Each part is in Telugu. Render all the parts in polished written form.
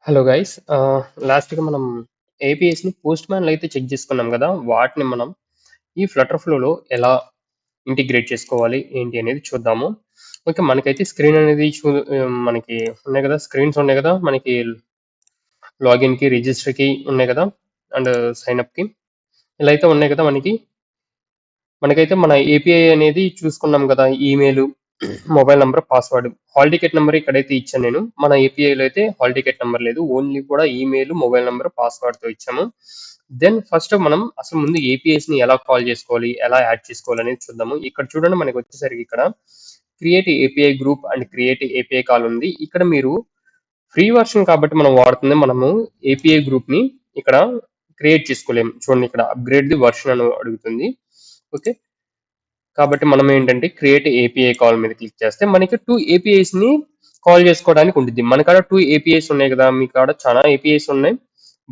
హలో గైస్ లాస్ట్గా మనం ఏపీఎస్ని పోస్ట్ మ్యాన్లో అయితే చెక్ చేసుకున్నాం కదా, వాటిని మనం ఈ ఫ్లటర్ ఫ్లోలో ఎలా ఇంటిగ్రేట్ చేసుకోవాలి ఏంటి అనేది చూద్దాము. ఓకే, మనకైతే స్క్రీన్ అనేది మనకి ఉన్నాయి కదా, స్క్రీన్స్ ఉన్నాయి కదా, మనకి లాగిన్కి రిజిస్టర్కి ఉన్నాయి కదా, అండ్ సైన్అప్కి ఇలా అయితే ఉన్నాయి కదా. మనకైతే మన ఏపీఐ అనేది చూసుకున్నాం కదా, email, mobile number, password, hall ticket number ఇక్కడైతే ఇచ్చాను నేను. మన ఏపీఐలో అయితే హాల్ టికెట్ నెంబర్ లేదు, ఓన్లీ కూడా ఈమెయిల్, మొబైల్ నెంబర్, పాస్వర్డ్ తో ఇచ్చాము. దెన్ ఫస్ట్ మనం అసలు ముందు ఏపీఐస్ ని ఎలా కాల్ చేసుకోవాలి, ఎలా యాడ్ చేసుకోవాలి అనేది చూద్దాము. ఇక్కడ చూడండి, మనకి వచ్చేసరికి ఇక్కడ create API group and create API call ఉంది. ఇక్కడ మీరు ఫ్రీ వర్షన్ కాబట్టి మనం వాడుతుంది, మనము ఏపీఐ గ్రూప్ ని ఇక్కడ క్రియేట్ చేసుకోలేము. చూడండి, ఇక్కడ అప్గ్రేడ్ ది వర్షన్ అని అడుగుతుంది. ఓకే, కాబట్టి మనం ఏంటంటే క్రియేట్ ఏపీఐ కాల్ మీద క్లిక్ చేస్తే మనకి టూ ఏపీఐస్ ని కాల్ చేసుకోవడానికి ఉంటుంది. మన కాడ టూ ఏపీఐస్ ఉన్నాయి కదా, మీ కాడ చాలా ఏపీఐస్ ఉన్నాయి.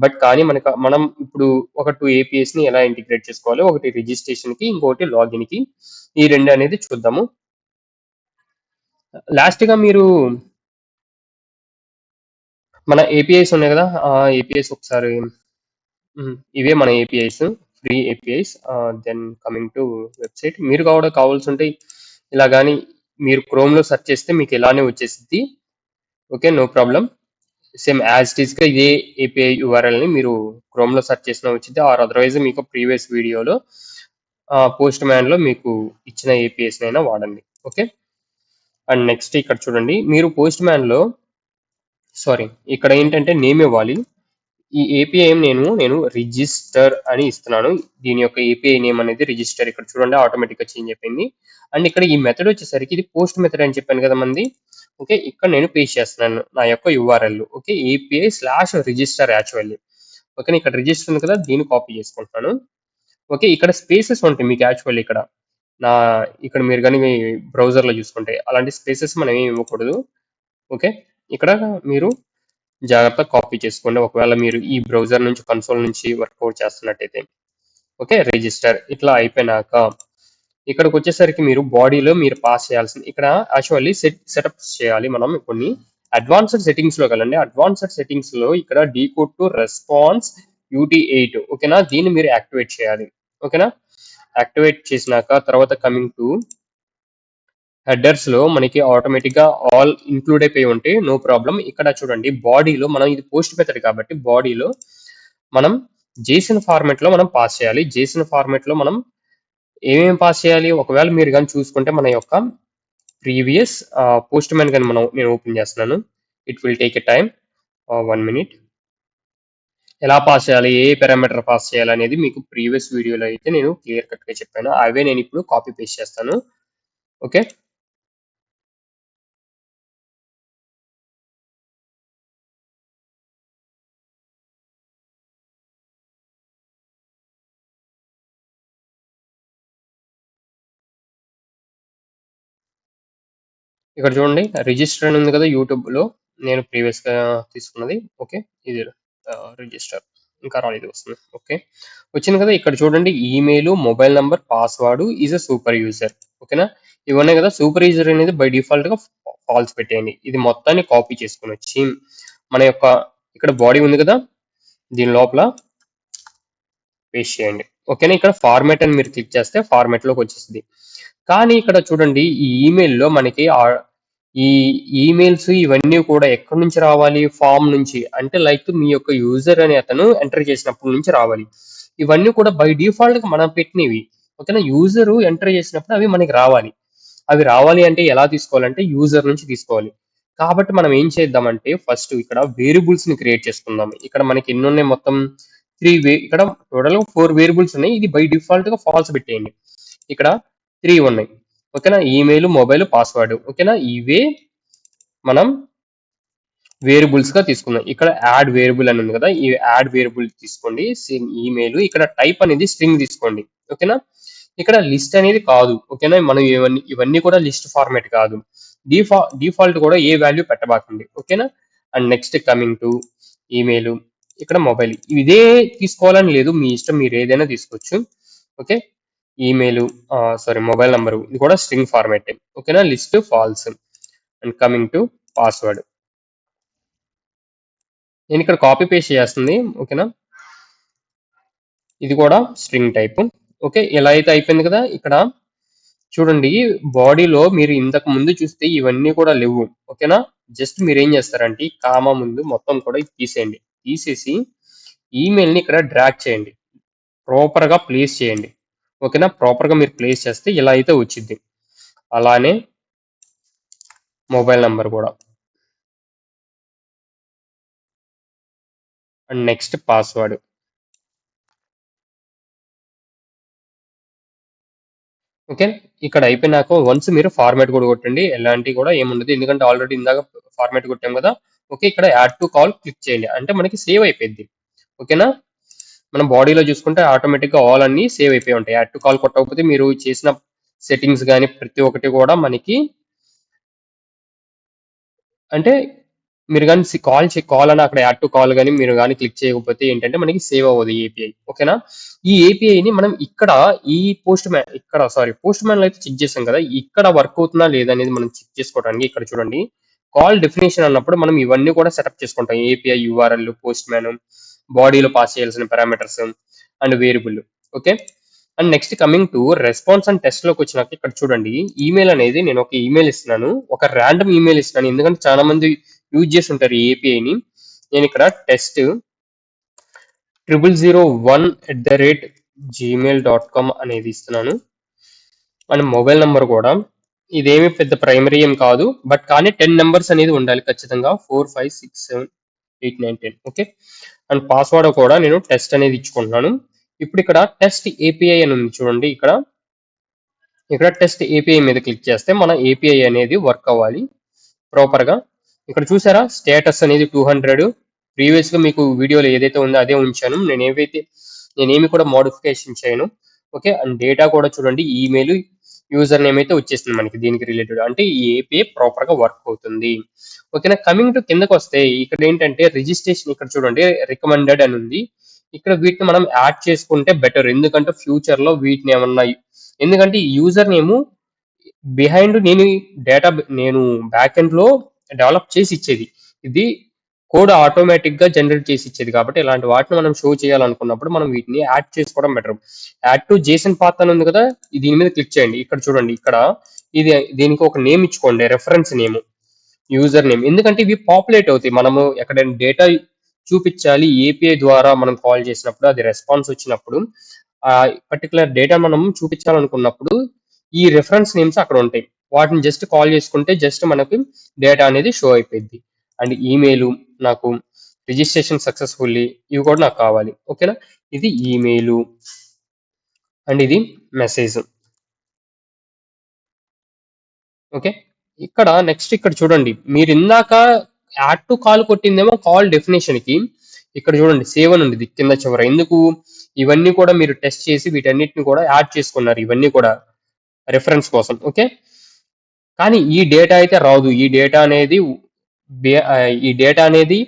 బట్ కానీ మనం ఇప్పుడు ఒక టూ ఏపీఐస్ ని ఎలా ఇంటిగ్రేట్ చేసుకోవాలి, ఒకటి రిజిస్ట్రేషన్ కి, ఇంకొకటి లాగిన్ కి. ఈ రెండు అనేది చూద్దాము. లాస్ట్ గా మీరు మన ఏపీఐస్ ఉన్నాయి కదా, ఆ ఏపీఐస్ ఒకసారి ఇవే మన APIs, free APIs. Then coming to website, మీరు కూడా కావాల్సి ఉంటే ఇలా కానీ మీరు క్రోమ్ లో సెర్చ్ చేస్తే మీకు ఇలానే వచ్చేసింది. Okay, no problem. Same as it is గా ఇదే ఏపీఐ యూఆర్ఎల్ ని మీరు క్రోమ్ లో సెర్చ్ చేసినా వచ్చింది, ఆర్ అదర్వైజ్ మీకు ప్రీవియస్ వీడియోలో పోస్ట్ మ్యాన్ లో మీకు ఇచ్చిన ఏపీఎస్ అయినా వాడండి. ఓకే, అండ్ నెక్స్ట్ ఇక్కడ చూడండి, మీరు పోస్ట్ మ్యాన్ లో సారీ, ఇక్కడ ఏంటంటే నేమ్ ఇవ్వాలి. ఈ ఏపీఐ నేను రిజిస్టర్ అని ఇస్తున్నాను. దీని యొక్క ఏపీఐ నేమ్ అనేది రిజిస్టర్. ఇక్కడ చూడండి, ఆటోమేటిక్ గా చేంజ్ అయిపోయింది. అండ్ ఇక్కడ ఈ మెథడ్ వచ్చేసరికి ఇది పోస్ట్ మెథడ్ అని చెప్పాను కదా మంది. ఓకే, ఇక్కడ నేను పేస్ట్ చేస్తున్నాను నా యొక్క URL. Okay, API slash register actually. Okay, ఇక్కడ రిజిస్టర్ ఉంది కదా, దీన్ని కాపీ చేసుకుంటున్నాను. ఓకే, ఇక్కడ స్పేసెస్ ఉంటాయి మీకు యాక్చువల్లీ. నా ఇక్కడ మీరు కానీ మీ బ్రౌజర్ లో చూసుకుంటే అలాంటి స్పేసెస్ మనం ఏమి ఇవ్వకూడదు. ఓకే, ఇక్కడ మీరు జాగ్రత్త కాపీ చేసుకోండి, ఒకవేళ మీరు ఈ బ్రౌజర్ నుంచి, కన్సోల్ నుంచి వర్కౌట్ చేస్తున్నట్టయితే. ఓకే, రిజిస్టర్ ఇట్లా అయిపోయినాక ఇక్కడికి వచ్చేసరికి మీరు బాడీలో మీరు పాస్ చేయాల్సింది, ఇక్కడ యాక్చువల్లీ సెటప్ చేయాలి మనం కొన్ని. అడ్వాన్స్డ్ సెట్టింగ్స్ లో కలండి, అడ్వాన్స్డ్ సెట్టింగ్స్ లో ఇక్కడ డీకోడ్ టు రెస్పాన్స్ UT8. ఓకేనా, దీన్ని మీరు యాక్టివేట్ చేయాలి. ఓకేనా, యాక్టివేట్ చేసినాక తర్వాత కమింగ్ టు హెడర్స్ లో మనకి ఆటోమేటిక్ గా ఆల్ ఇంక్లూడ్ అయిపోయి ఉంటే నో ప్రాబ్లం. ఇక్కడ చూడండి, బాడీలో మనం ఇది పోస్ట్ మెథడ్ కాబట్టి బాడీలో మనం జేసన్ ఫార్మాట్ లో మనం పాస్ చేయాలి. జేసన్ ఫార్మాట్ లో మనం ఏమేమి పాస్ చేయాలి, ఒకవేళ మీరు కానీ చూసుకుంటే మన యొక్క ప్రీవియస్ పోస్ట్ మ్యాన్ కానీ నేను ఓపెన్ చేస్తున్నాను. It will take a time 1 minute. ఎలా పాస్ చేయాలి, ఏ పారామీటర్ పాస్ చేయాలి అనేది మీకు ప్రీవియస్ వీడియోలో అయితే నేను క్లియర్ కట్ గా చెప్పాను. అవే నేను ఇప్పుడు కాపీ పేస్ట్ చేస్తాను. ఓకే, ఇక్కడ చూడండి, రిజిస్టర్ అని ఉంది కదా యూట్యూబ్ లో, నేను ప్రీవియస్ గా తీసుకున్నది. ఓకే, ఇది రిజిస్టర్ ఇంకా రాలేదు, వస్తుంది. ఓకే, వచ్చింది కదా. ఇక్కడ చూడండి, email, mobile number, password is a super user. ఓకేనా, ఇవన్నీ కదా. సూపర్ యూజర్ అనేది బై డిఫాల్ట్ గా ఫాల్స్ పెట్టేయండి. ఇది మొత్తాన్ని కాపీ చేసుకుని వచ్చి మన యొక్క ఇక్కడ బాడీ ఉంది కదా, దీని లోపల పేస్ట్ చేయండి. ఓకేనా, ఇక్కడ ఫార్మాట్ అని మీరు క్లిక్ చేస్తే ఫార్మాట్ లోకి వచ్చేసింది. కానీ ఇక్కడ చూడండి, ఈ ఈమెయిల్లో మనకి ఈ ఈమెయిల్స్ ఇవన్నీ కూడా ఎక్కడి నుంచి రావాలి, ఫామ్ నుంచి. అంటే లైక్ మీ యొక్క యూజర్ అని అతను ఎంటర్ చేసినప్పటి నుంచి రావాలి. ఇవన్నీ కూడా బై డిఫాల్ట్ గా మనం పెట్టినవి. ఓకేనా, యూజర్ ఎంటర్ చేసినప్పుడు అవి మనకి రావాలి. అవి రావాలి అంటే ఎలా తీసుకోవాలంటే యూజర్ నుంచి తీసుకోవాలి. కాబట్టి మనం ఏం చేద్దామంటే ఫస్ట్ ఇక్కడ వేరియబుల్స్ ని క్రియేట్ చేసుకుందాం. ఇక్కడ మనకి ఎన్ని ఉన్నాయి, మొత్తం ఇక్కడ టోటల్ 4 వేరియబుల్స్ ఉన్నాయి. ఇది బై డిఫాల్ట్ గా ఫాల్స్ పెట్టేయండి. ఇక్కడ 3 ఉన్నాయి. ఓకేనా, ఈమెయిల్, మొబైల్, పాస్వర్డ్. ఓకేనా, ఇవే మనం వేరియబుల్స్ గా తీసుకున్నాం. ఇక్కడ యాడ్ వేరియబుల్ అని ఉంది కదా, ఈ యాడ్ వేరియబుల్ తీసుకోండి. సేమ్ ఈమెయిల్, ఇక్కడ టైప్ అనేది స్ట్రింగ్ తీసుకోండి. ఓకేనా, ఇక్కడ లిస్ట్ అనేది కాదు. ఓకేనా, మనం ఇవన్నీ కూడా లిస్ట్ ఫార్మాట్ కాదు. డిఫాల్ట్ కూడా ఏ వాల్యూ పెట్టబాకండి. ఓకేనా, and next coming to email, ఇక్కడ మొబైల్. ఇదే తీసుకోవాలని లేదు, మీ ఇష్టం, మీరు ఏదైనా తీసుకోవచ్చు. Okay, email, sorry, mobile number, ఇది కూడా స్ట్రింగ్ ఫార్మాట్. ఓకేనా, list false. And coming to password, నేను ఇక్కడ కాపీ పేస్ట్ చేస్తుంది. ఓకేనా, ఇది కూడా స్ట్రింగ్ టైప్. ఓకే, ఇలా అయితే అయిపోయింది కదా. ఇక్కడ చూడండి, బాడీలో మీరు ఇంతకు ముందు చూస్తే ఇవన్నీ కూడా లేవు. ఓకేనా, జస్ట్ మీరు ఏం చేస్తారంటే ఈ కామా ముందు మొత్తం కూడా ఇది తీసేయండి. తీసేసి ఈమెయిల్ ని ఇక్కడ డ్రాగ్ చేయండి, ప్రాపర్ గా ప్లేస్ చేయండి. ఓకేనా, ప్రాపర్ గా మీరు ప్లేస్ చేస్తే ఇలా అయితే వచ్చింది. అలానే మొబైల్ నంబర్ కూడా, అండ్ నెక్స్ట్ పాస్వర్డ్. ఓకే, ఇక్కడ అయిపోయినాక వన్స్ మీరు ఫార్మాట్ కూడా కొట్టండి. ఎలాంటి కూడా ఏముండదు, ఎందుకంటే ఆల్రెడీ ఇందాక ఫార్మాట్ కొట్టాం కదా. ఓకే, ఇక్కడ యాడ్ టు కాల్ క్లిక్ చేయండి, అంటే మనకి సేవ్ అయిపోయింది. ఓకేనా, మనం బాడీలో చూసుకుంటే ఆటోమేటిక్ గా ఆల్ అన్ని సేవ్ అయిపోయి ఉంటాయి. యాడ్ టు కాల్ కొట్టకపోతే మీరు చేసిన సెట్టింగ్స్ కానీ ప్రతి ఒక్కటి కూడా మనకి, అంటే మీరు కానీ కాల్ అని అక్కడ యాడ్ టు కాల్ కానీ మీరు కానీ క్లిక్ చేయకపోతే ఏంటంటే మనకి సేవ్ అవ్వదు ఈ ఏపీఐ. ఓకేనా, ఈ ఏపీఐని మనం ఇక్కడ ఈ పోస్ట్ మ్యాన్ లో అయితే చెక్ చేసాం కదా, ఇక్కడ వర్క్ అవుతుందా లేదా అనేది మనం చెక్ చేసుకోవడానికి ఇక్కడ చూడండి, కాల్ డెఫినేషన్ అన్నప్పుడు మనం ఇవన్నీ కూడా సెటప్ చేసుకుంటాం. ఏపీఐ యూఆర్ఎల్, పోస్ట్ మ్యాన్, బాడీలో పాస్ చేయాల్సిన parameters and variable. Okay, and next coming to response and test లోకి వచ్చినాక ఇక్కడ చూడండి, ఈమెయిల్ అనేది నేను ఒక ఈమెయిల్ ఇస్తున్నాను, ఒక ర్యాండమ్ ఈమెయిల్ ఇస్తున్నాను, ఎందుకంటే చాలా మంది యూజ్ చేసి ఉంటారు ఈ ఏపీఐని. నేను ఇక్కడ టెస్ట్ 0001@gmail.com అనేది ఇస్తున్నాను. అండ్ మొబైల్ నెంబర్ కూడా ఇదేమి పెద్ద ప్రైమరీ ఏం కాదు, బట్ కానీ 10 నెంబర్స్ అనేది ఉండాలి ఖచ్చితంగా, 4 5 6 7 8 9 10. ఓకే, అండ్ పాస్వర్డ్ కూడా నేను టెస్ట్ అనేది ఇచ్చుకుంటున్నాను. ఇప్పుడు ఇక్కడ టెస్ట్ ఏపీఐ అని ఉంది చూడండి, ఇక్కడ టెస్ట్ ఏపీఐ మీద క్లిక్ చేస్తే మన ఏపీఐ అనేది వర్క్ అవ్వాలి ప్రాపర్ గా. ఇక్కడ చూసారా, స్టేటస్ అనేది 200. ప్రీవియస్ గా మీకు వీడియోలో ఏదైతే ఉందో అదే ఉంచాను, నేనేమి కూడా మోడిఫికేషన్ చేయను. ఓకే, అండ్ డేటా కూడా చూడండి, ఈమెయిల్ యూజర్ నేమ్ అయితే వచ్చేస్తుంది మనకి దీనికి రిలేటెడ్, అంటే ఈ ఏపీఐ ప్రాపర్ గా వర్క్ అవుతుంది. ఓకేనా, కమింగ్ టు కిందకి వస్తే ఇక్కడ ఏంటంటే రిజిస్ట్రేషన్, ఇక్కడ చూడండి రికమెండెడ్ అని ఉంది. ఇక్కడ వీటిని మనం యాడ్ చేసుకుంటే బెటర్, ఎందుకంటే ఫ్యూచర్ లో వీటిని ఏమన్నా, ఎందుకంటే యూజర్ నేమ్ బిహైండ్ నేను బ్యాక్ ఎండ్ లో డెవలప్ చేసి ఇచ్చేది, ఇది కోడ్ ఆటోమేటిక్ గా జనరేట్ చేసి ఇచ్చేది, కాబట్టి ఇలాంటి వాటిని మనం షో చేయాలనుకున్నప్పుడు మనం వీటిని యాడ్ చేసుకోవడం better. Add to Jason path అని ఉంది కదా, దీని మీద క్లిక్ చేయండి. ఇక్కడ చూడండి, ఇక్కడ ఇది దీనికి ఒక నేమ్ ఇచ్చుకోండి, రెఫరెన్స్ నేమ్, యూజర్ నేమ్, ఎందుకంటే ఇవి పాపులేట్ అవుతాయి. మనము ఎక్కడైనా డేటా చూపించాలి ఏపీఐ ద్వారా మనం కాల్ చేసినప్పుడు, అది రెస్పాన్స్ వచ్చినప్పుడు ఆ పర్టికులర్ డేటా మనం చూపించాలనుకున్నప్పుడు ఈ రెఫరెన్స్ నేమ్స్ అక్కడ ఉంటాయి, వాటిని జస్ట్ కాల్ చేసుకుంటే జస్ట్ మనకి డేటా అనేది షో అయిపోయింది. అండ్ ఈమెయిల్ నాకు రిజిస్ట్రేషన్ సక్సెస్ఫుల్లీ, ఇవి కూడా నాకు కావాలి. ఓకేనా, ఇది ఈమెయిల్ అండ్ ఇది మెసేజ్. ఓకే, ఇక్కడ నెక్స్ట్ ఇక్కడ చూడండి, మీరు ఇందాక యాడ్ టు కాల్ కొట్టిందేమో కాల్ డెఫినేషన్ కి, ఇక్కడ చూడండి సేవ్ అని ఉంది కింద చివర. ఎందుకు, ఇవన్నీ కూడా మీరు టెస్ట్ చేసి వీటన్నిటిని కూడా యాడ్ చేసుకున్నారు, ఇవన్నీ కూడా రెఫరెన్స్ కోసం. ఓకే, కానీ ఈ డేటా అయితే రాదు, ఈ డేటా అనేది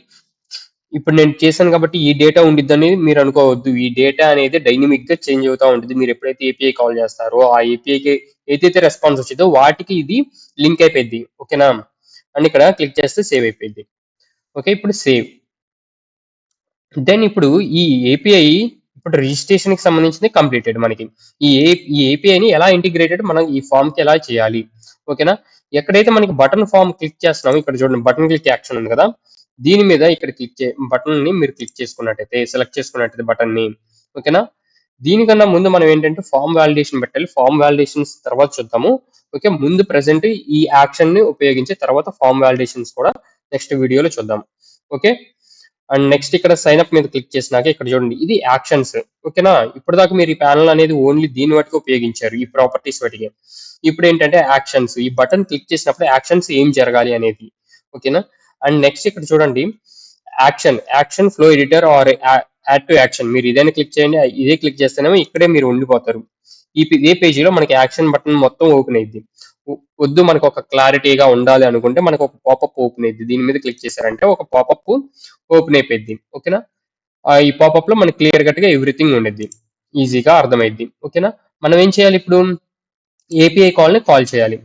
ఇప్పుడు నేను చేశాను కాబట్టి ఈ డేటా ఉండిద్దని మీరు అనుకోవద్దు. ఈ డేటా అనేది డైనమిక్ గా చేంజ్ అవుతా ఉంటుంది. మీరు ఎప్పుడైతే ఏపీఐ కాల్ చేస్తారో ఆ ఏపీఐకి ఏదైతే రెస్పాన్స్ వచ్చిందో వాటికి ఇది లింక్ అయిపోయింది. ఓకేనా, అండ్ ఇక్కడ క్లిక్ చేస్తే సేవ్ అయిపోయింది. ఓకే, ఇప్పుడు సేవ్. దెన్ ఇప్పుడు ఈ ఏపీఐ ఇప్పుడు రిజిస్ట్రేషన్ కి సంబంధించింది కంప్లీటెడ్ మనకి. ఈ ఏపీఐని ఎలా ఇంటిగ్రేటెడ్ మనం ఈ ఫామ్ కి ఎలా చేయాలి. ఓకేనా, ఎక్కడైతే మనకి బటన్ ఫామ్ క్లిక్ చేస్తున్నామో ఇక్కడ చూడండి బటన్ క్లిక్ యాక్షన్ ఉంది కదా, దీని మీద ఇక్కడ బటన్ ని మీరు క్లిక్ చేసుకున్నట్టయితే, సెలెక్ట్ చేసుకున్నట్టయితే బటన్ ని. ఓకేనా, దీనికన్నా ముందు మనం ఏంటంటే ఫామ్ వాలిడేషన్ పెట్టాలి, ఫామ్ వాలిడేషన్స్ తర్వాత చూద్దాము. ఓకే, ముందు ప్రెసెంట్ ఈ యాక్షన్ ని ఉపయోగించి తర్వాత ఫామ్ వాలిడేషన్స్ కూడా నెక్స్ట్ వీడియోలో చూద్దాం. ఓకే, అండ్ నెక్స్ట్ ఇక్కడ సైన్ అప్ మీద క్లిక్ చేసినాక ఇక్కడ చూడండి ఇది యాక్షన్స్. ఓకేనా, ఇప్పుడు దాకా మీరు ఈ ప్యానల్ అనేది ఓన్లీ దీని వాటికి ఉపయోగించారు, ఈ ప్రాపర్టీస్ వాటికి. ఇప్పుడు ఏంటంటే యాక్షన్స్, ఈ బటన్ క్లిక్ చేసినప్పుడు యాక్షన్స్ ఏం జరగాలి అనేది. ఓకేనా, అండ్ నెక్స్ట్ ఇక్కడ చూడండి action flow editor are add to action, మీరు ఇదేనా క్లిక్ చేయండి, ఇదే క్లిక్ చేస్తేనేమో ఇక్కడే మీరు ఉండిపోతారు. ఇదే పేజీలో మనకి యాక్షన్ బటన్ మొత్తం ఓపెన్ అయింది. వద్దు మనకు ఒక క్లారిటీగా ఉండాలి అనుకుంటే మనకు ఒక పాపప్ ఓపెన్ అయింది, దీని మీద క్లిక్ చేశారంటే ఒక పాపప్ ఓపెన్ అయిపోయింది. ఓకేనా, ఈ పాపప్ లో మనకి క్లియర్ కట్ గా ఎవ్రీథింగ్ ఉండేది, ఈజీగా అర్థమైద్ది. ఓకేనా, మనం ఏం చేయాలి ఇప్పుడు, ఏపీఐ కాల్ ని కాల్ చేయాలి.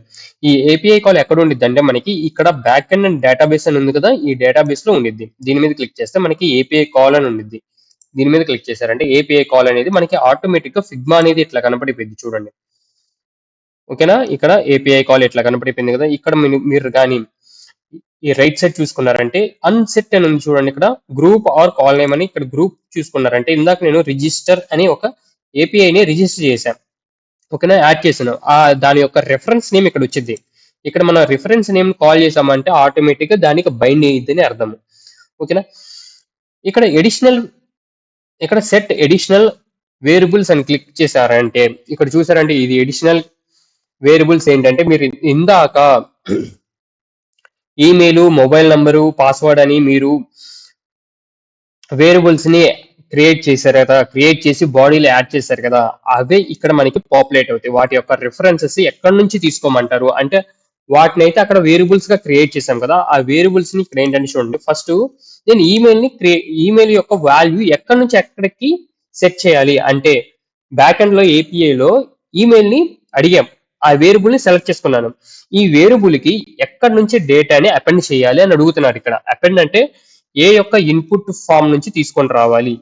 ఈ ఏపీఐ కాల్ ఎక్కడ ఉండిద్ది అంటే మనకి ఇక్కడ బ్యాక్ ఎండ్ అండ్ డేటాబేస్ అని ఉంది కదా, ఈ డేటాబేస్ లో ఉండిద్ది. దీని మీద క్లిక్ చేస్తే మనకి ఏపీఐ కాల్ అని ఉండిద్ది. దీని మీద క్లిక్ చేశారంటే ఏపీఐ కాల్ అనేది మనకి ఆటోమేటిక్ గా ఫిగ్మా అనేది ఇట్లా కనపడిపోయింది చూడండి. ఓకేనా, ఇక్కడ ఏపీఐ కాల్ ఇట్లా కనపడిపోయింది కదా. ఇక్కడ మీరు కానీ ఈ రైట్ సైడ్ చూసుకున్నారంటే అన్సెట్ అని ఉంది చూడండి, ఇక్కడ గ్రూప్ ఆర్ కాల్ నేమ్ అని ఇక్కడ గ్రూప్ చూసుకున్నారంటే ఇందాక నేను రిజిస్టర్ అని ఒక ఏపీఐని రిజిస్టర్ చేశాను. ఓకేనా, యాడ్ చేసాను. దాని యొక్క రెఫరెన్స్ నేమ్ ఇక్కడ వచ్చింది. ఇక్కడ మన రిఫరెన్స్ నేమ్ కాల్ చేసామంటే ఆటోమేటిక్ గా దానికి బైండ్ అయ్యిద్దని అర్థం. ఓకేనా, ఇక్కడ ఇక్కడ సెట్ ఎడిషనల్ వేరియబుల్స్ అని క్లిక్ చేశారంటే ఇక్కడ చూసారంటే ఇది ఎడిషనల్ వేరియబుల్స్ ఏంటంటే మీరు ఇందాక ఈమెయిల్, మొబైల్ నంబరు, పాస్వర్డ్ అని మీరు వేరియబుల్స్ ని క్రియేట్ చేశారు కదా, క్రియేట్ చేసి బాడీలో యాడ్ చేశారు కదా, అవే ఇక్కడ మనకి పాపులేట్ అవుతాయి. వాటి యొక్క రిఫరెన్సెస్ ఎక్కడి నుంచి తీసుకోమంటారు అంటే వాటిని అయితే అక్కడ వేరియబుల్స్ గా క్రియేట్ చేశాం కదా, ఆ వేరియబుల్స్ ని ఇక్కడ ఏంటంటే చూడండి, ఫస్ట్ నేను ఈమెయిల్ యొక్క వాల్యూ ఎక్కడి నుంచి ఎక్కడికి సెట్ చేయాలి అంటే బ్యాక్ ఎండ్ లో ఏపీఐ లో ఈమెయిల్ ని అడిగాం, ఆ వేరియబుల్ ని సెలెక్ట్ చేసుకున్నాను. ఈ వేరియబుల్ కి ఎక్కడి నుంచి డేటాని అపెండ్ చేయాలి అని అడుగుతున్నారు. ఇక్కడ అపెండ్ అంటే ఏ యొక్క ఇన్పుట్ ఫామ్ నుంచి తీసుకొని రావాలి.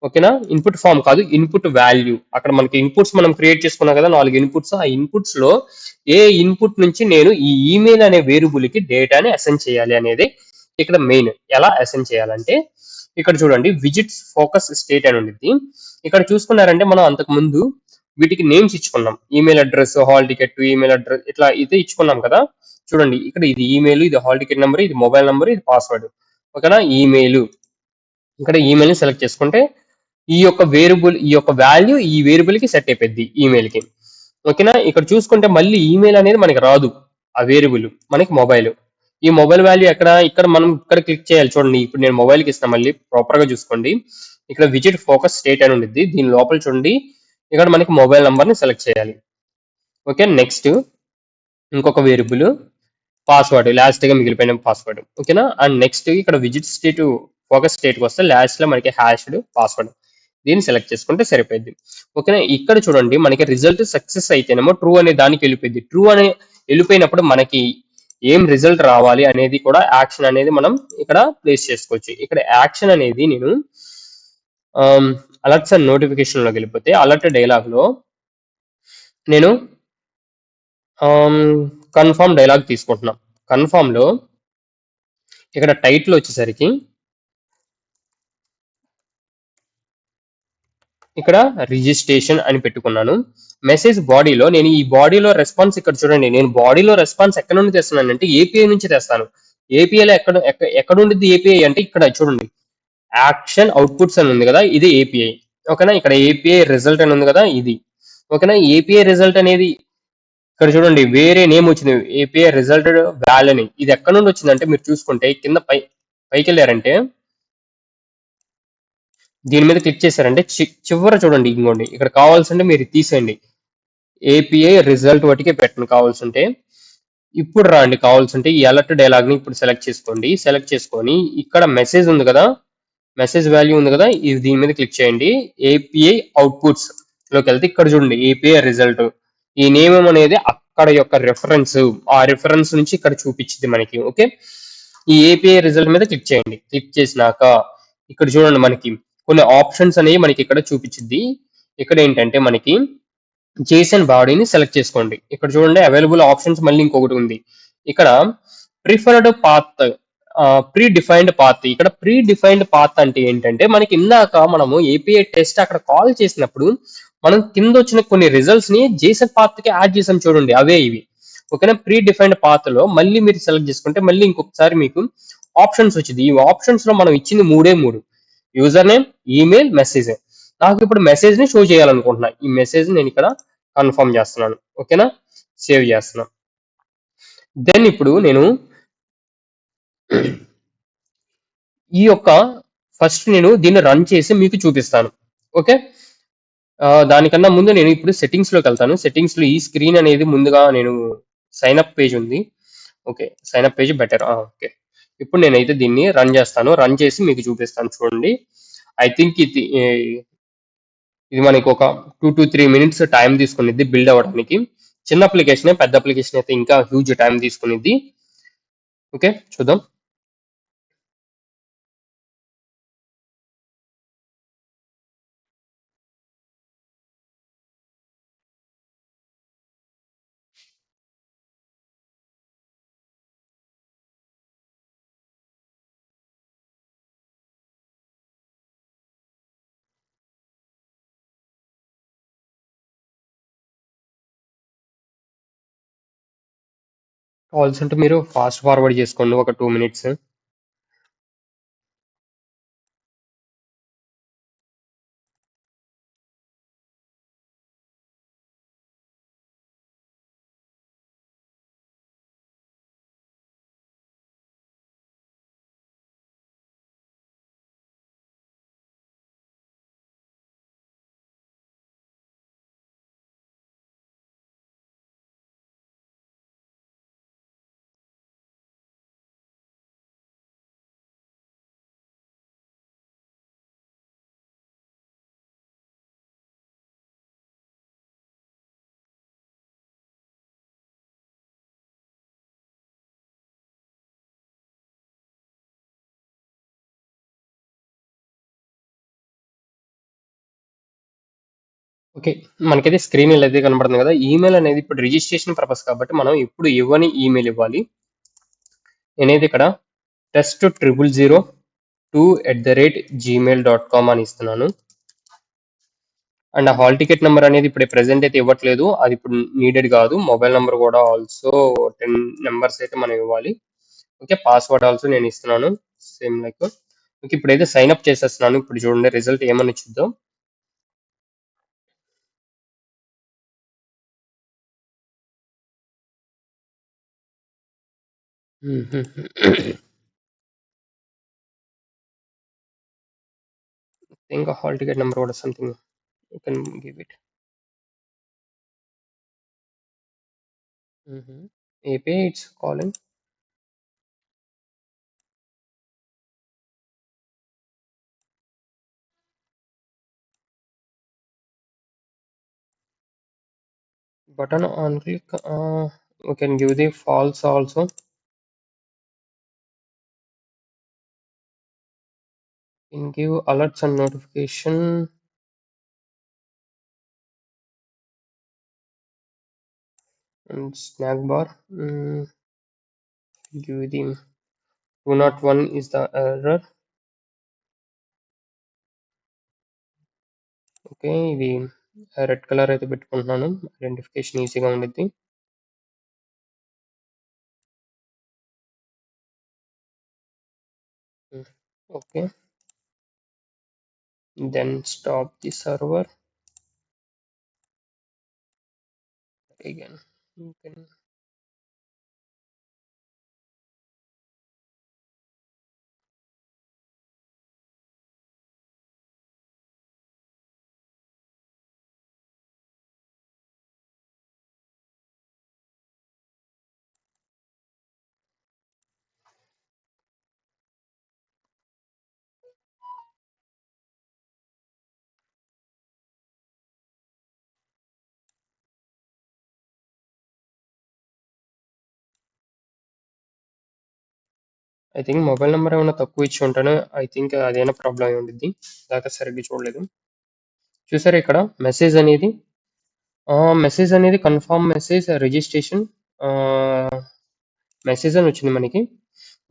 ఓకేనా, ఇన్పుట్ ఫామ్ కాదు, ఇన్పుట్ వాల్యూ. అక్కడ మనకి ఇన్పుట్స్ మనం క్రియేట్ చేసుకున్నాం కదా 4 ఇన్పుట్స్, ఆ ఇన్పుట్స్ లో ఏ ఇన్పుట్ నుంచి నేను ఈ ఈమెయిల్ అనే వేరియబుల్ కి డేటాని అసైన్ చేయాలి అనేది ఇక్కడ మెయిన్. ఎలా అసైన్ చేయాలంటే ఇక్కడ చూడండి, విజిట్స్ ఫోకస్ స్టేట్ అని ఉండిద్ది. ఇక్కడ చూసుకున్నారంటే మనం అంతకు ముందు వీటికి నేమ్స్ ఇచ్చుకున్నాం, email address, hall ticket, email address, ఇట్లా అయితే ఇచ్చుకున్నాం కదా. చూడండి, ఇక్కడ ఇది ఈమెయిల్, ఇది హాల్ టికెట్ నెంబర్, ఇది మొబైల్ నెంబర్, ఇది పాస్వర్డ్. ఓకేనా, ఈమెయిల్, ఇక్కడ ఈమెయిల్ ని సెలెక్ట్ చేసుకుంటే ఈ యొక్క వాల్యూ ఈ వేరియబుల్ కి సెట్ అయిపోద్ది ఈమెయిల్ కి. ఓకేనా, ఇక్కడ చూసుకుంటే మళ్ళీ ఈమెయిల్ అనేది మనకి రాదు, ఆ వేరియబుల్ మనకి మొబైల్. ఈ మొబైల్ వాల్యూ ఇక్కడ మనం ఇక్కడ క్లిక్ చేయాలి. చూడండి, ఇప్పుడు నేను మొబైల్ కి ఇస్తాను, మళ్ళీ ప్రాపర్ గా చూసుకోండి. ఇక్కడ విజిట్ ఫోకస్ స్టేట్ అని ఉండిద్ది, దీని లోపల చూడండి ఇక్కడ మనకి మొబైల్ నంబర్ ని సెలెక్ట్ చేయాలి. ఓకే, నెక్స్ట్ ఇంకొక వేరియబుల్ పాస్వర్డ్, లాస్ట్ గా మిగిలిపోయిన పాస్వర్డ్. ఓకేనా, అండ్ నెక్స్ట్ ఇక్కడ విజిట్ స్టేట్ ఫోకస్ స్టేట్ కి వస్తే లాస్ట్ లో మనకి హ్యాష్డ్ పాస్వర్డ్, దీన్ని సెలెక్ట్ చేసుకుంటే సరిపోయింది. ఓకేనా, ఇక్కడ చూడండి మనకి రిజల్ట్ సక్సెస్ అయితేనేమో ట్రూ అనే దానికి వెళ్ళిపోయింది. ట్రూ అనే వెళ్ళిపోయినప్పుడు మనకి ఏం రిజల్ట్ రావాలి అనేది కూడా యాక్షన్ అనేది మనం ఇక్కడ ప్లేస్ చేసుకోవచ్చు. ఇక్కడ యాక్షన్ అనేది నేను అలర్ట్స్ అండ్ నోటిఫికేషన్ లోకి వెళ్ళిపోతే అలర్ట్ డైలాగ్ లో నేను కన్ఫర్మ్ డైలాగ్ తీసుకుంటున్నాం. కన్ఫర్మ్ లో ఇక్కడ టైటిల్ వచ్చేసరికి ఇక్కడ రిజిస్ట్రేషన్ అని పెట్టుకున్నాను. మెసేజ్ బాడీలో నేను ఈ బాడీలో రెస్పాన్స్ ఇక్కడ చూడండి, నేను బాడీలో రెస్పాన్స్ ఎక్కడ నుండి తెస్తున్నాను అంటే ఏపీఐ నుంచి తెస్తాను. ఏపీఐలో ఎక్కడ ఉండిద్ది ఏపీఐ అంటే ఇక్కడ చూడండి, యాక్షన్ అవుట్పుట్స్ అని ఉంది కదా, ఇది ఏపీఐ. ఓకేనా, ఇక్కడ ఏపీఐ రిజల్ట్ అని ఉంది కదా, ఇది. ఓకేనా, ఏపీఐ రిజల్ట్ అనేది ఇక్కడ చూడండి వేరే నేమ్ వచ్చింది, ఏపీఐ రిజల్ట్ వాల్యూ అని. ఇది ఎక్కడ నుండి వచ్చిందంటే మీరు చూసుకుంటే కింద పైకి వెళ్ళారంటే దీని మీద క్లిక్ చేశారంటే చివర చూడండి, ఇంకోండి ఇక్కడ కావాల్సింటే మీరు తీసేయండి, ఏపీఐ రిజల్ట్ వాటికే పెట్టండి కావాల్సింటే. ఇప్పుడు రాండి కావాల్సింటే ఈ అలర్ట్ డైలాగ్ ని ఇప్పుడు సెలెక్ట్ చేసుకోండి. సెలెక్ట్ చేసుకొని ఇక్కడ మెసేజ్ ఉంది కదా, మెసేజ్ వాల్యూ ఉంది కదా, ఇది దీని మీద క్లిక్ చేయండి. ఏపీఐ అవుట్పుట్స్ లోకి వెళ్తే ఇక్కడ చూడండి ఏపీఐ రిజల్ట్, ఈ నేమ్ అనేది అక్కడ యొక్క రెఫరెన్స్, ఆ రెఫరెన్స్ నుంచి ఇక్కడ చూపించింది మనకి. ఓకే, ఈ ఏపీఐ రిజల్ట్ మీద క్లిక్ చేయండి. క్లిక్ చేసినాక ఇక్కడ చూడండి మనకి కొన్ని ఆప్షన్స్ అనేవి మనకి ఇక్కడ చూపించింది. ఇక్కడ ఏంటంటే మనకి జేసన్ బాడీని సెలెక్ట్ చేసుకోండి. ఇక్కడ చూడండి అవైలబుల్ ఆప్షన్స్ మళ్ళీ ఇంకొకటి ఉంది. ఇక్కడ preferred path, pre defined path. ఇక్కడ ప్రీ డిఫైన్డ్ పాత్ అంటే ఏంటంటే మనకి ఇందాక మనము ఏపీఐ టెస్ట్ అక్కడ కాల్ చేసినప్పుడు మనం కింద వచ్చిన కొన్ని రిజల్ట్స్ ని జేసన్ పాత్ కి యాడ్ చేసాం చూడండి, అవే ఇవి. ఓకేనా, ప్రీ డిఫైన్డ్ పాత్ లో మళ్ళీ మీరు సెలెక్ట్ చేసుకుంటే మళ్ళీ ఇంకొకసారి మీకు ఆప్షన్స్ వచ్చింది. ఈ ఆప్షన్స్ లో మనం ఇచ్చింది మూడు, యూజర్ నేమ్, ఈమెయిల్, మెసేజ్. నాకు ఇప్పుడు మెసేజ్ ని షో చేయాలనుకుంటున్నా, ఈ మెసేజ్ నేను ఇక్కడ కన్ఫర్మ్ చేస్తున్నాను. ఓకేనా, సేవ్ చేస్తున్నాను. దెన్ ఇప్పుడు నేను ఈ యొక్క ఫస్ట్ నేను దీన్ని రన్ చేసి మీకు చూపిస్తాను. ఓకే, దానికన్నా ముందు నేను ఇప్పుడు సెట్టింగ్స్ లోకి వెళ్తాను. సెట్టింగ్స్ లో ఈ స్క్రీన్ అనేది ముందుగా నేను సైన్ అప్ పేజ్ ఉంది. Okay, sign up page better. Okay, ఇప్పుడు నేనైతే దీన్ని రన్ చేస్తాను. రన్ చేసి మీకు చూపిస్తాను. చూడండి, ఐ థింక్ ఇది మనకి ఒక 2 to 3 minutes టైం తీసుకునిద్ది బిల్డ్ అవ్వడానికి. చిన్న అప్లికేషనే, పెద్ద అప్లికేషన్ అయితే ఇంకా హ్యూజ్ టైం తీసుకునిద్ది. ఓకే, చూద్దాం. కావాల్సి ఉంటే మీరు ఫాస్ట్ ఫార్వర్డ్ చేసుకోండి ఒక 2 minutes. ఓకే, మనకైతే స్క్రీన్ ఇలా అయితే కనబడుతుంది కదా. ఈమెయిల్ అనేది ఇప్పుడు రిజిస్ట్రేషన్ పర్పస్ కాబట్టి మనం ఇప్పుడు ఇవ్వని ఈమెయిల్ ఇవ్వాలి. నేనైతే ఇక్కడ test002@gmail.com అని ఇస్తున్నాను. అండ్ ఆ హాల్ టికెట్ నెంబర్ అనేది ఇప్పుడు ప్రెసెంట్ అయితే ఇవ్వట్లేదు, అది ఇప్పుడు నీడెడ్ కాదు. మొబైల్ నెంబర్ కూడా ఆల్సో 10 numbers అయితే మనం ఇవ్వాలి. ఓకే, పాస్వర్డ్ ఆల్సో నేను ఇస్తున్నాను సేమ్ లైక్. ఓకే, ఇప్పుడైతే సైన్ అప్ చేసేస్తున్నాను. ఇప్పుడు చూడండి రిజల్ట్ ఏమని చూద్దాం. ఇంకా హాల్ టికెట్ నెంబర్ కూడా something you can give it. API it's calling. Button on click. We can give the false also. Can give alerts and notification. And snack bar. Give the 201 is the error. Okay, ఇది రెడ్ కలర్ అయితే పెట్టుకుంటున్నాను, ఐడెంటిఫికేషన్ ఈజీగా ఉండిద్ది. Okay, then stop the server again. You can I think mobile number ఏమైనా తక్కువ ఇచ్చి ఉంటాను. ఐ థింక్ అదేనా ప్రాబ్లం అయి ఉండిద్ది, దాకా సరిగ్గా చూడలేదు. చూసారా ఇక్కడ మెసేజ్ అనేది కన్ఫర్మ్ మెసేజ్ రిజిస్ట్రేషన్ మెసేజ్ అని వచ్చింది మనకి.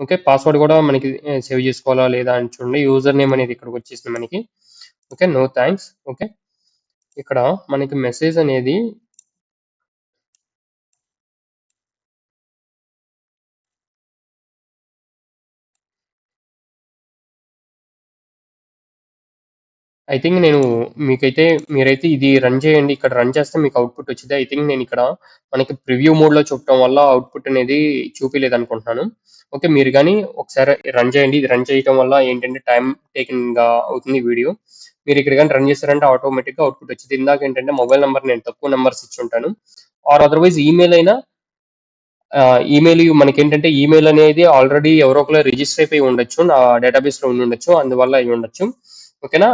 ఓకే, పాస్వర్డ్ కూడా మనకి సేవ్ చేసుకోవాలా లేదా అని చూడండి. యూజర్ నేమ్ అనేది ఇక్కడికి వచ్చేసింది మనకి. Okay, no thanks. ఓకే, ఇక్కడ మనకి మెసేజ్ అనేది ఐ థింక్ నేను మీకైతే మీరైతే ఇది రన్ చేయండి. ఇక్కడ రన్ చేస్తే మీకు అవుట్పుట్ వచ్చింది. ఐ థింక్ నేను ఇక్కడ మనకి ప్రివ్యూ మోడ్లో చూపడం వల్ల అవుట్పుట్ అనేది చూపించలేదు అనుకుంటున్నాను. ఓకే, మీరు కానీ ఒకసారి రన్ చేయండి. ఇది రన్ చేయడం వల్ల ఏంటంటే టైం టేకింగ్గా అవుతుంది వీడియో. మీరు ఇక్కడ కానీ రన్ చేస్తారంటే ఆటోమేటిక్గా అవుట్పుట్ వచ్చింది. ఇందాక ఏంటంటే మొబైల్ నెంబర్ నేను తక్కువ నెంబర్స్ ఇచ్చి ఉంటాను, ఆర్ అదర్వైజ్ ఈమెయిల్ అయినా. ఈమెయిల్ మనకేంటంటే ఈమెయిల్ అనేది ఆల్రెడీ ఎవరో ఒకరు రిజిస్టర్ అయిపోయి ఉండొచ్చు, నా డేటాబేస్లో ఉండి ఉండొచ్చు, అందువల్ల అయి ఉండొచ్చు. ఓకేనా,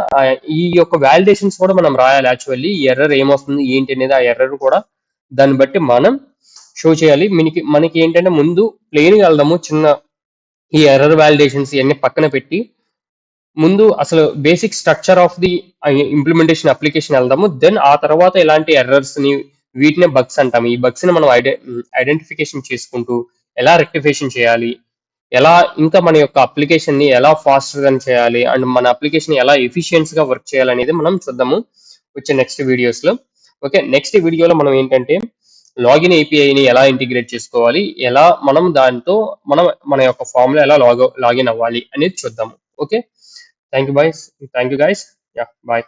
ఈ యొక్క వాలిడేషన్స్ కూడా మనం రాయాలి. యాక్చువల్లీ ఎర్రర్ ఏమొస్తుంది ఏంటి అనేది, ఆ ఎర్రర్ కూడా దాన్ని బట్టి మనం షో చేయాలి. మనకి ఏంటంటే ముందు ప్లెయిన్‌గా వెళ్దాము. ఈ ఎర్రర్ వాలిడేషన్స్ ఇవన్నీ పక్కన పెట్టి ముందు అసలు basic structure of the implementation application వెళ్దాము. దెన్ ఆ తర్వాత ఇలాంటి ఎర్రర్స్ ని వీటినే బగ్స్ అంటాం. ఈ బగ్స్ ని మనం ఐడెంటిఫికేషన్ చేసుకుంటూ ఎలా రెక్టిఫికేషన్ చేయాలి, ఎలా ఇంకా మన యొక్క అప్లికేషన్ ని ఎలా ఫాస్టర్ గా చేయాలి అండ్ మన అప్లికేషన్ ఎలా ఎఫిషియన్స్ గా వర్క్ చేయాలనేది మనం చూద్దాము వచ్చే నెక్స్ట్ వీడియోస్ లో. ఓకే, నెక్స్ట్ వీడియోలో మనం ఏంటంటే లాగిన్ ఏపీఐని ఎలా ఇంటిగ్రేట్ చేసుకోవాలి, ఎలా మనం దాంతో మన యొక్క ఫామ్ లో ఎలా లాగిన్ అవ్వాలి అనేది చూద్దాము. Okay, thank you boys, thank you guys. Yeah, bye.